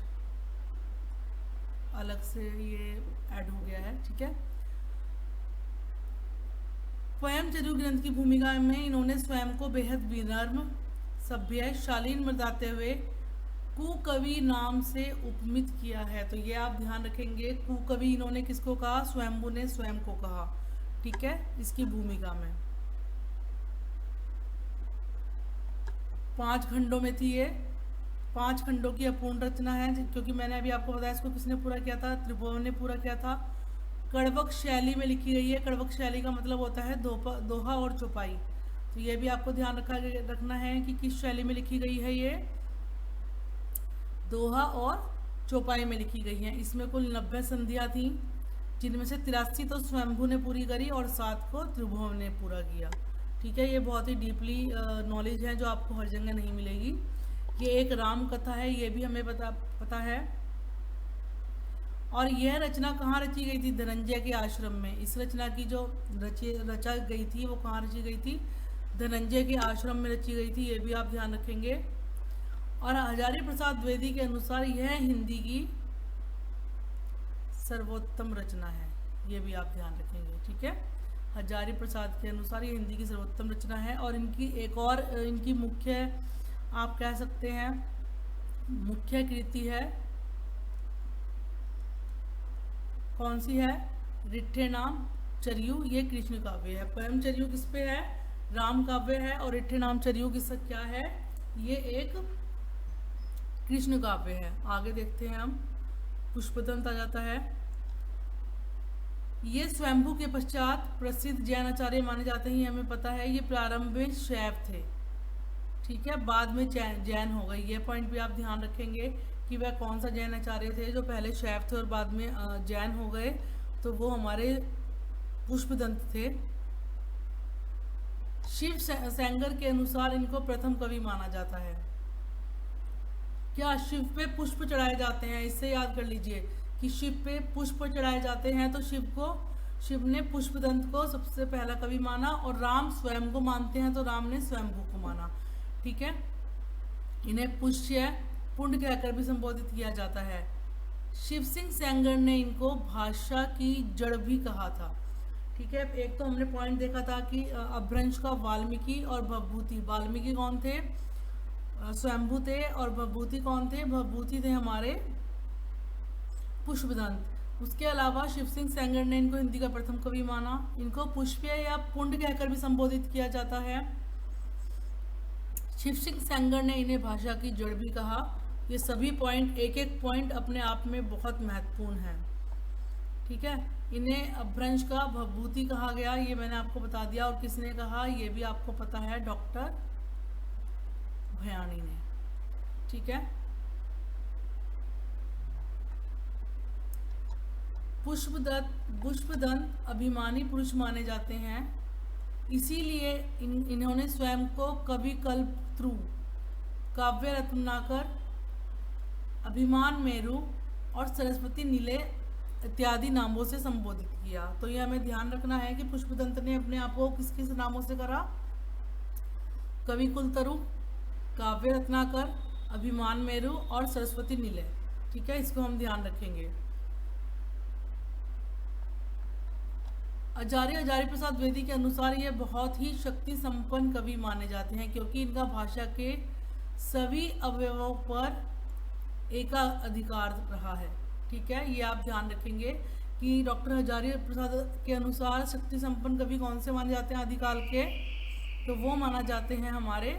S1: अलग से ये ऐड हो गया है। ठीक है, पय्यमचर्यो ग्रंथ की भूमिका में इन्होंने स्वयं को बेहद विनम्र, सभ्य, शालीन बताते हुए कुकवि नाम से उपमित किया है। तो ये आप ध्यान रखेंगे, कुकवि इन्होंने किसको कहा, स्वयंभू ने स्वयं को कहा। ठीक है, इसकी भूमिका में 5 खंडों में थी ये, 5 खंडों की अपूर्ण रचना है, क्योंकि मैंने अभी आपको बताया इसको किसने पूरा किया था, त्रिभुवन ने पूरा किया था। कड़वक शैली में लिखी गई है। कड़वक शैली का मतलब होता है दोहा और चौपाई। तो ये भी आपको ध्यान रखना है कि किस शैली में लिखी गई है ये, दोहा और चौपाई में लिखी गई है। इसमें कुल 90 संधियाँ थी, जिनमें से 83 तो स्वयंभू ने पूरी करी और 7 को त्रिभुवन ने पूरा किया। ठीक है, ये बहुत ही डीपली नॉलेज है जो आपको हर जगह नहीं मिलेगी। ये एक राम कथा है, ये भी हमें पता है। और यह रचना कहाँ रची गई थी? धनंजय के आश्रम में। इस रचना की जो रचा गई थी वो कहाँ रची गई थी? धनंजय के आश्रम में रची गई थी, ये भी आप ध्यान रखेंगे। और हजारी प्रसाद द्विवेदी के अनुसार यह हिंदी की सर्वोत्तम रचना है, ये भी आप ध्यान रखेंगे। ठीक है, हजारी प्रसाद के अनुसार ये हिंदी की सर्वोत्तम रचना है। और इनकी एक और इनकी मुख्य, आप कह सकते हैं मुख्य कृति है, कौन सी है? रिठ्ठे नाम चरियु। ये कृष्ण काव्य है। परम चरियु किस पे है? राम काव्य है। और रिठ्ठे नाम चरियु किस क्या है? ये एक कृष्ण काव्य है। आगे देखते हैं हम, पुष्पदंत आ जाता है। ये स्वयंभू के पश्चात प्रसिद्ध जैन आचार्य माने जाते हैं, हमें पता है। ये प्रारंभ में शैव थे, ठीक है, बाद में जैन हो गए। ये पॉइंट भी आप ध्यान रखेंगे कि वह कौन सा जैन आचार्य थे जो पहले शैव थे और बाद में जैन हो गए। तो वो हमारे पुष्पदंत थे। शिव सेंगर के अनुसार इनको प्रथम कवि माना जाता है। क्या शिव पे पुष्प चढ़ाए जाते हैं? इससे याद कर लीजिए कि शिव पे पुष्प चढ़ाए जाते हैं, तो शिव ने पुष्पदंत को सबसे पहला कवि माना। और राम स्वयं को मानते हैं, तो राम ने स्वयंभू को माना। ठीक है, इन्हें पुण्य कहकर भी संबोधित किया जाता है। शिव सिंह सेंगर ने इनको भाषा की जड़ भी कहा था। ठीक है, एक तो हमने पॉइंट देखा था कि अपभ्रंश का वाल्मीकि और भवभूति। वाल्मीकि कौन थे? स्वयंभू थे। और भवभूति कौन थे? भवभूति थे हमारे पुष्पदंत। उसके अलावा शिव सिंह सेंगर ने इनको हिंदी का प्रथम कवि माना। इनको पुष्पीय या पुण्य कहकर भी संबोधित किया जाता है। शिव सिंह सेंगर ने इन्हें भाषा की जड़ भी कहा। ये सभी पॉइंट, एक एक पॉइंट अपने आप में बहुत महत्वपूर्ण है। ठीक है, इन्हें अपभ्रंश का भवभूति कहा गया, ये मैंने आपको बता दिया। और किसने कहा ये भी आपको पता है, डॉक्टर भयाणी ने। ठीक है, पुष्पदंत अभिमानी पुरुष माने जाते हैं, इसीलिए इन्होंने स्वयं को कवि कल्पत्रु, काव्य रत्नाकर, अभिमान मेरु और सरस्वती नीले इत्यादि नामों से संबोधित किया। तो ये हमें ध्यान रखना है कि पुष्पदंत ने अपने आप को किस किस नामों से करा? कवि कुलतरु, काव्य रत्नाकर, अभिमान मेरु और सरस्वती नीले। ठीक है, इसको हम ध्यान रखेंगे। हजारी प्रसाद द्विवेदी के अनुसार ये बहुत ही शक्ति संपन्न कवि माने जाते हैं, क्योंकि इनका भाषा के सभी अवयवों पर एकाधिकार रहा है। ठीक है, ये आप ध्यान रखेंगे कि डॉक्टर हजारी प्रसाद के अनुसार शक्ति संपन्न कवि कौन से माने जाते हैं आदिकाल के? तो वो माना जाते हैं हमारे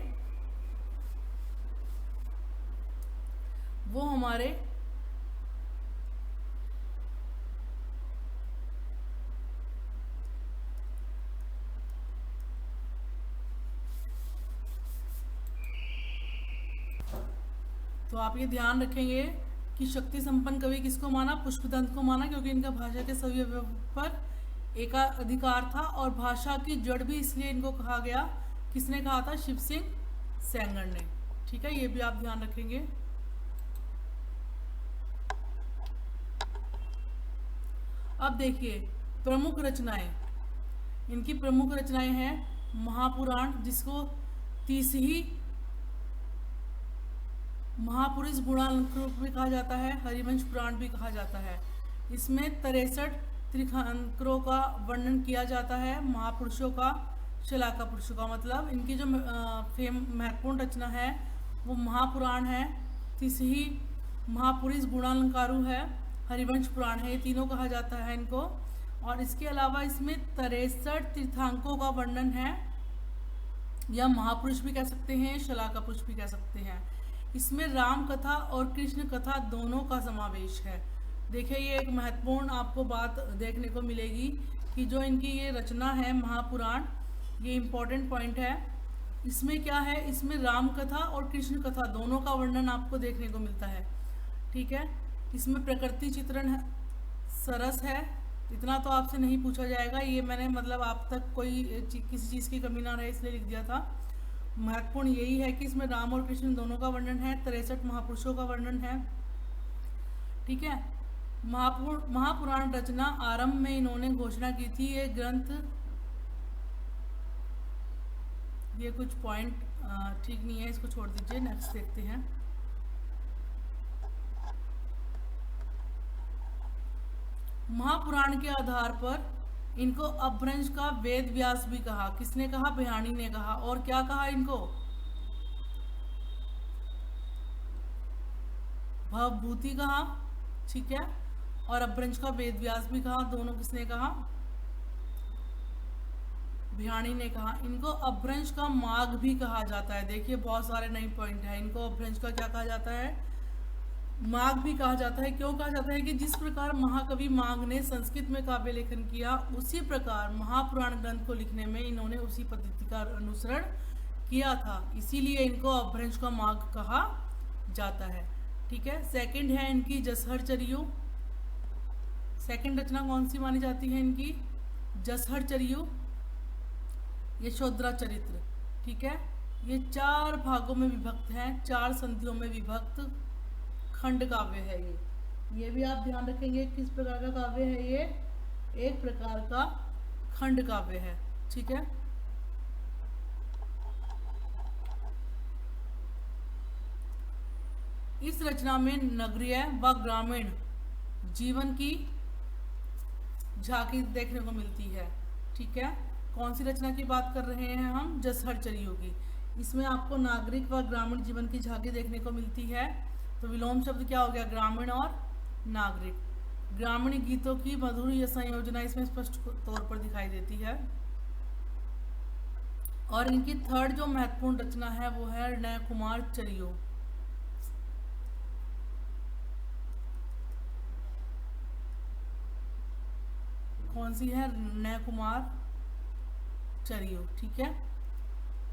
S1: तो आप ये ध्यान रखेंगे कि शक्ति संपन्न कवि किसको माना? पुष्पदंत को माना, क्योंकि इनका भाषा के सभी पर एकाधिकार था। और भाषा की जड़ भी इसलिए इनको कहा गया, किसने कहा था? शिव सिंह सेंगर ने। ठीक है, ये भी आप ध्यान रखेंगे। अब देखिए प्रमुख रचनाएं, इनकी प्रमुख रचनाएं हैं महापुराण, जिसको 30 महापुरुष गुणालंकृत भी कहा जाता है, हरिवंश पुराण भी कहा जाता है। इसमें 63 त्रिखांकरों का वर्णन किया जाता है, महापुरुषों का, शलाका पुरुषों का। मतलब इनकी जो महत्वपूर्ण रचना है वो महापुराण है, 30 महापुरुष गुणालंकारु है, हरिवंश पुराण है, ये तीनों कहा जाता है इनको। और इसके अलावा इसमें 63 तीर्थांकों का वर्णन है, या महापुरुष भी कह सकते हैं, शलाका पुरुष भी कह सकते हैं। इसमें राम कथा और कृष्ण कथा दोनों का समावेश है। देखिए ये एक महत्वपूर्ण आपको बात देखने को मिलेगी कि जो इनकी ये रचना है महापुराण, ये इम्पोर्टेंट पॉइंट है। इसमें क्या है, इसमें राम कथा और कृष्ण कथा दोनों का वर्णन आपको देखने को मिलता है। ठीक है, इसमें प्रकृति चित्रण है, सरस है, इतना तो आपसे नहीं पूछा जाएगा, ये मैंने मतलब आप तक कोई किसी चीज़ की कमी ना रहे इसलिए लिख दिया था। महत्वपूर्ण यही है कि इसमें राम और कृष्ण दोनों का वर्णन है, 63 महापुरुषों का वर्णन है। ठीक है, महापुराण रचना आरंभ में इन्होंने घोषणा की थी, ये ग्रंथ, ये कुछ पॉइंट ठीक नहीं है, इसको छोड़ दीजिए, नेक्स्ट देखते हैं। महापुराण के आधार पर इनको अपभ्रंश का वेद व्यास भी कहा। किसने कहा? बिहाणी ने कहा। और क्या कहा इनको? भवभूति कहा। ठीक है, और अपभ्रंश का वेद व्यास भी कहा। दोनों किसने कहा? बिहाणी ने कहा। इनको अपभ्रंश का माघ भी कहा जाता है। देखिए बहुत सारे नए पॉइंट है। इनको अपभ्रंश का क्या कहा जाता है? माघ भी कहा जाता है। क्यों कहा जाता है? कि जिस प्रकार महाकवि माघ ने संस्कृत में काव्य लेखन किया, उसी प्रकार महापुराण ग्रंथ को लिखने में इन्होंने उसी पद्धति का अनुसरण किया था, इसीलिए इनको अपभ्रंश का माघ कहा जाता है। ठीक है, सेकंड है इनकी जसहर चरियु। सेकंड रचना कौन सी मानी जाती है इनकी? जसहर चरियु, यशोधरा चरित्र। ठीक है, ये 4 भागों में विभक्त है, 4 संधियों में विभक्त खंड काव्य है। ये भी आप ध्यान रखेंगे किस प्रकार का काव्य है ये? एक प्रकार का खंड काव्य है। ठीक है, इस रचना में नगरीय व ग्रामीण जीवन की झांकी देखने को मिलती है। ठीक है, कौन सी रचना की बात कर रहे हैं हम? जसहर चरियु की। इसमें आपको नागरिक व ग्रामीण जीवन की झांकी देखने को मिलती है। तो विलोम शब्द क्या हो गया? ग्रामीण और नागरिक। ग्रामीण गीतों की मधुर यह संयोजना इसमें स्पष्ट तौर पर दिखाई देती है। और इनकी थर्ड जो महत्वपूर्ण रचना है वो है नय कुमार चरियो। कौन सी है? नय कुमार चरियो। ठीक है,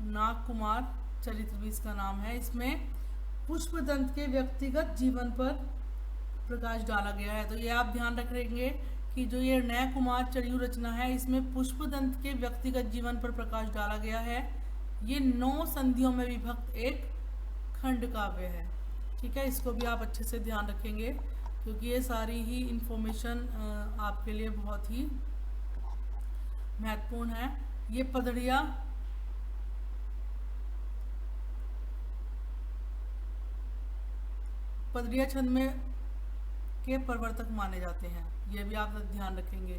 S1: नाग कुमार चरित्र भी इसका नाम है। इसमें पुष्पदंत के व्यक्तिगत जीवन पर प्रकाश डाला गया है। तो ये आप ध्यान रखेंगे कि जो ये नय कुमार चरियु रचना है, इसमें पुष्पदंत के व्यक्तिगत जीवन पर प्रकाश डाला गया है। ये 9 संधियों में विभक्त एक खंड काव्य है। ठीक है, इसको भी आप अच्छे से ध्यान रखेंगे क्योंकि ये सारी ही इंफॉर्मेशन आपके लिए बहुत ही महत्वपूर्ण है। ये पदड़िया छंद में के प्रवर्तक माने जाते हैं। ये भी आप ध्यान रखेंगे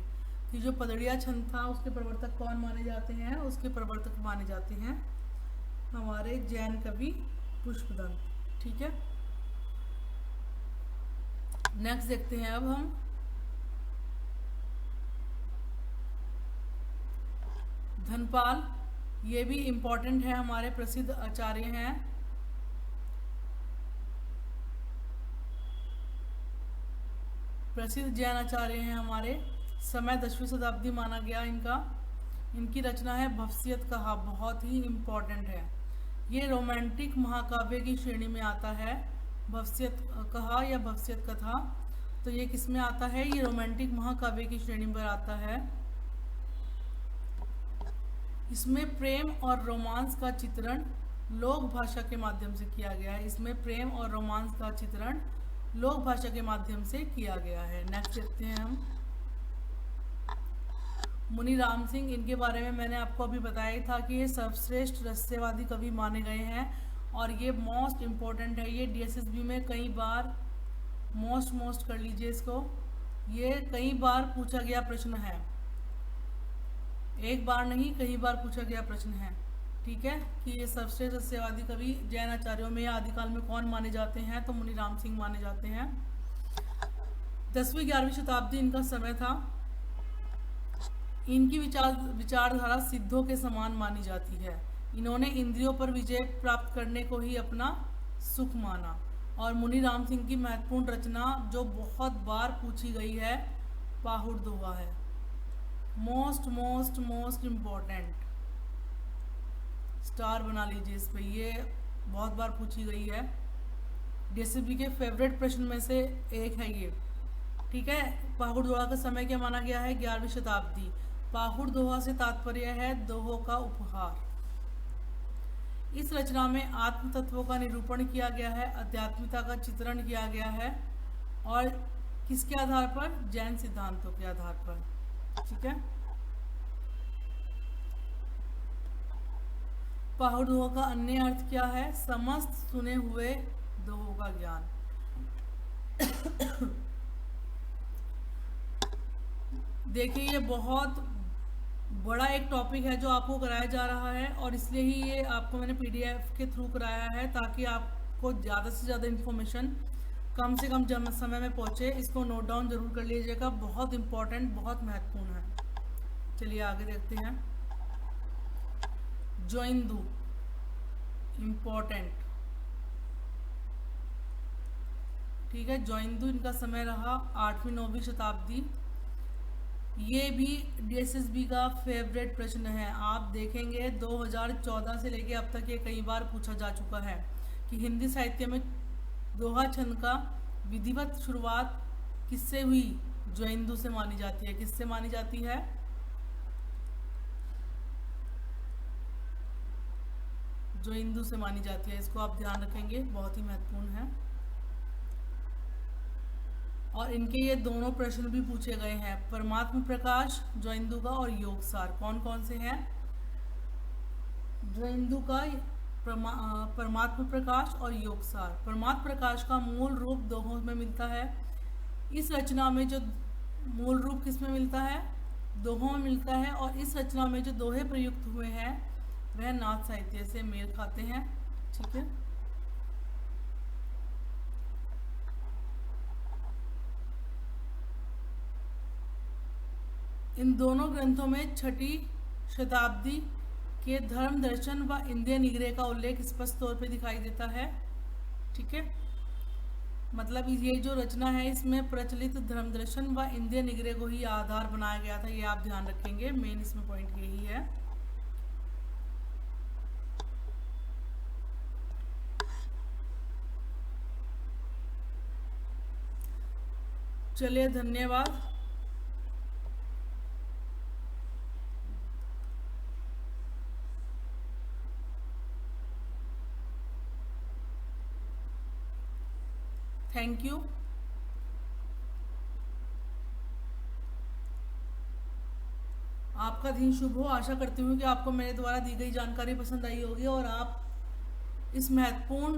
S1: कि जो पदड़िया छंद था उसके प्रवर्तक कौन माने जाते हैं? उसके प्रवर्तक माने जाते हैं हमारे जैन कवि पुष्पदंत। ठीक है, नेक्स्ट देखते हैं अब हम धनपाल। ये भी इम्पोर्टेंट है, हमारे प्रसिद्ध आचार्य हैं। प्रसिद्ध जैन आचार्य हैं हमारे। समय 10वीं शताब्दी माना गया इनका। इनकी रचना है भवसियत कहा, बहुत ही इम्पोर्टेंट है। ये रोमांटिक महाकाव्य की श्रेणी में आता है। भवसियत कहा या भवसियत कथा, तो ये किस में आता है? ये रोमांटिक महाकाव्य की श्रेणी पर आता है। इसमें प्रेम और रोमांस का चित्रण लोक भाषा के माध्यम से किया गया है। इसमें प्रेम और रोमांस का चित्रण लोक भाषा के माध्यम से किया गया है। नेक्स्ट देखते हैं हम मुनि राम सिंह। इनके बारे में मैंने आपको अभी बताया था कि ये सर्वश्रेष्ठ रहस्यवादी कवि माने गए हैं और ये मोस्ट इम्पोर्टेंट है। ये डीएसएसबी में कई बार मोस्ट कर लीजिए इसको, ये कई बार पूछा गया प्रश्न है, एक बार नहीं कई बार पूछा गया प्रश्न है। ठीक है, कि ये सर्वश्रेष्ठ रहस्यवादी कवि जैन आचार्यों में आदिकाल में कौन माने जाते हैं? तो मुनि राम सिंह माने जाते हैं। 10वीं-11वीं शताब्दी इनका समय था। इनकी विचारधारा सिद्धों के समान मानी जाती है। इन्होंने इंद्रियों पर विजय प्राप्त करने को ही अपना सुख माना। और मुनि राम सिंह की महत्वपूर्ण रचना जो बहुत बार पूछी गई है, पाहुड़ दोहा है। Most most most important, star बना लीजिए इस पे, ये बहुत बार पूछी गई है। डीएसएसबी के फेवरेट प्रश्न में से एक है ये। ठीक है, पाहुड़ दोहा का समय क्या माना गया है? 11वीं शताब्दी। पाहुड़ दोहा से तात्पर्य है दोहों का उपहार। इस रचना में आत्म तत्वों का निरूपण किया गया है, आध्यात्मिकता का चित्रण किया गया है, और किसके आधार पर? जैन सिद्धांतों के आधार पर। ठीक है, पाहुड़ दोहा का अन्य अर्थ क्या है? समस्त सुने हुए दोहों का ज्ञान। देखिए, ये बहुत बड़ा एक टॉपिक है जो आपको कराया जा रहा है, और इसलिए ही ये आपको मैंने पीडीएफ के थ्रू कराया है, ताकि आपको ज़्यादा से ज़्यादा इन्फॉर्मेशन कम से कम समय में पहुँचे। इसको नोट डाउन जरूर कर लीजिएगा, बहुत इम्पोर्टेंट, बहुत महत्वपूर्ण है। चलिए आगे देखते हैं। जोइंदू, इम्पोर्टेंट। ठीक है, जोइंदू, इनका समय रहा 8वीं-9वीं शताब्दी। ये भी डीएसएसबी का फेवरेट प्रश्न है। आप देखेंगे 2014 से लेके अब तक ये कई बार पूछा जा चुका है कि हिंदी साहित्य में दोहा छंद का विधिवत शुरुआत किससे हुई? जोइंदू से मानी जाती है। किससे मानी जाती है? जोइंदू से मानी जाती है। इसको आप ध्यान रखेंगे, बहुत ही महत्वपूर्ण है। और इनके ये दोनों प्रश्न भी पूछे गए हैं, परमात्म प्रकाश जोइंदू का और योगसार। कौन कौन से हैं? जोइंदू का परमात्म प्रकाश और योगसार। परमात्म प्रकाश का मूल रूप दोहों में मिलता है। इस रचना में जो मूल रूप किस में मिलता है? दोहों में मिलता है। और इस रचना में जो दोहे प्रयुक्त हुए हैं वह नाथ साहित्य से मेल खाते हैं। ठीक है, इन दोनों ग्रंथों में 6ठी शताब्दी के धर्म दर्शन व इंद्रिय निग्रह का उल्लेख स्पष्ट तौर पे दिखाई देता है। ठीक है, मतलब ये जो रचना है इसमें प्रचलित धर्म दर्शन व इंद्रिय निग्रह को ही आधार बनाया गया था। ये आप ध्यान रखेंगे, मेन इसमें पॉइंट यही है। चलिए, धन्यवाद। Thank you. आपका दिन शुभ हो। आशा करती हूँ कि आपको मेरे द्वारा दी गई जानकारी पसंद आई होगी, और आप इस महत्वपूर्ण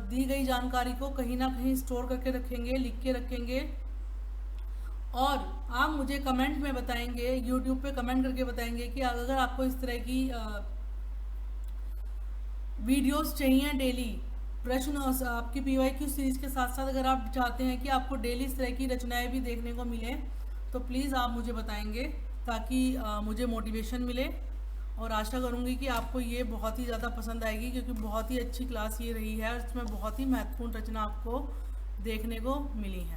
S1: दी गई जानकारी को कहीं ना कहीं स्टोर करके रखेंगे, लिख के रखेंगे, और आप मुझे कमेंट में बताएंगे, यूट्यूब पे कमेंट करके बताएंगे कि अगर आपको इस तरह की वीडियोस चाहिए डेली, प्रश्न आपकी पीवाईक्यू सीरीज के साथ साथ अगर आप चाहते हैं कि आपको डेली इस तरह की रचनाएं भी देखने को मिले, तो प्लीज़ आप मुझे बताएंगे, ताकि मुझे मोटिवेशन मिले। और आशा करूंगी कि आपको ये बहुत ही ज़्यादा पसंद आएगी, क्योंकि बहुत ही अच्छी क्लास ये रही है और इसमें बहुत ही महत्वपूर्ण रचना आपको देखने को मिली है।